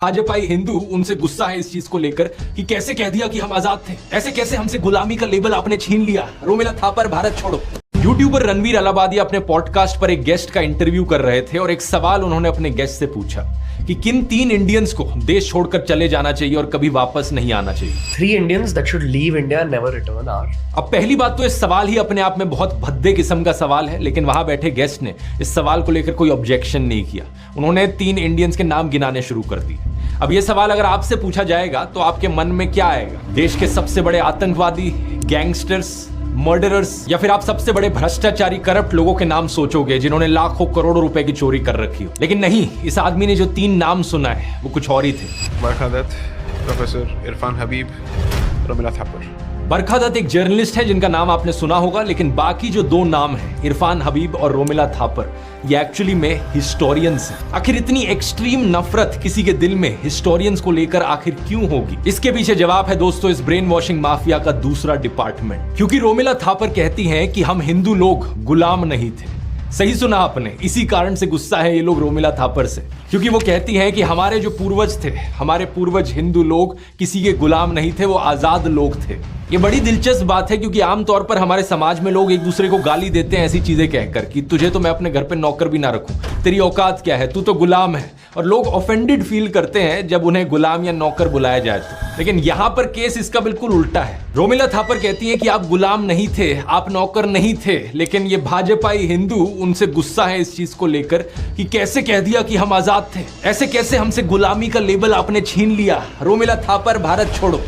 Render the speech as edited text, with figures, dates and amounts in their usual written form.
भाजपाई हिंदू उनसे गुस्सा है इस चीज को लेकर कि कैसे कह दिया कि हम आजाद थे, ऐसे कैसे हमसे गुलामी का लेबल आपने छीन लिया। रोमिला थापर भारत छोड़ो। यूट्यूबर रणवीर अलाहाबादी अपने पॉडकास्ट पर एक गेस्ट का इंटरव्यू कर रहे थे और एक सवाल उन्होंने अपने गेस्ट से पूछा कि किन 3 इंडियंस को देश छोड़कर चले जाना चाहिए और कभी वापस नहीं आना चाहिए। 3 Indians that should leave India and never return are. अब पहली बात तो इस सवाल ही अपने आप में बहुत भद्दे किस्म का सवाल है, लेकिन वहां बैठे गेस्ट ने इस सवाल को लेकर कोई ऑब्जेक्शन नहीं किया। उन्होंने 3 इंडियंस के नाम गिनाने शुरू कर दिए। अब ये सवाल अगर आपसे पूछा जाएगा तो आपके मन में क्या आएगा? देश के सबसे बड़े आतंकवादी, गैंगस्टर्स, मर्डरर्स, या फिर आप सबसे बड़े भ्रष्टाचारी करप्ट लोगों के नाम सोचोगे जिन्होंने लाखों करोड़ों रुपए की चोरी कर रखी हो। लेकिन नहीं, इस आदमी ने जो 3 नाम सुना है वो कुछ और ही थे। बरखा दत्त, प्रोफेसर इरफान हबीब, रोमिला थापर। बरखा दत्त एक जर्नलिस्ट है जिनका नाम आपने सुना होगा, लेकिन बाकी जो 2 नाम हैं, इरफान हबीब और रोमिला थापर, ये एक्चुअली में हिस्टोरियंस हैं। आखिर इतनी एक्सट्रीम नफरत किसी के दिल में हिस्टोरियंस को लेकर आखिर क्यों होगी? इसके पीछे जवाब है दोस्तों इस ब्रेन वॉशिंग माफिया का दूसरा डिपार्टमेंट। क्योंकि रोमिला थापर कहती हैं कि हम हिंदू लोग गुलाम नहीं थे। सही सुना आपने, इसी कारण से गुस्सा है ये लोग रोमिला थापर से, क्योंकि वो कहती हैं कि हमारे जो पूर्वज थे, हमारे पूर्वज हिंदू लोग किसी के गुलाम नहीं थे, वो आजाद लोग थे। ये बड़ी दिलचस्प बात है क्योंकि आमतौर पर हमारे समाज में लोग एक दूसरे को गाली देते हैं ऐसी चीजें कहकर कि तुझे तो मैं अपने घर पे नौकर भी ना रखूं, तेरी औकात क्या है, तू तो गुलाम है। और लोग ऑफेंडेड फील करते हैं जब उन्हें गुलाम या नौकर बुलाया जाए तो। लेकिन यहाँ पर केस इसका बिल्कुल उल्टा है। रोमिला थापर कहती है कि आप गुलाम नहीं थे, आप नौकर नहीं थे, लेकिन ये भाजपाई हिंदू उनसे गुस्सा है इस चीज को लेकर कि कैसे कह दिया कि हम आजाद थे, ऐसे कैसे हमसे गुलामी का लेबल आपने छीन लिया। रोमिला थापर भारत छोड़ो।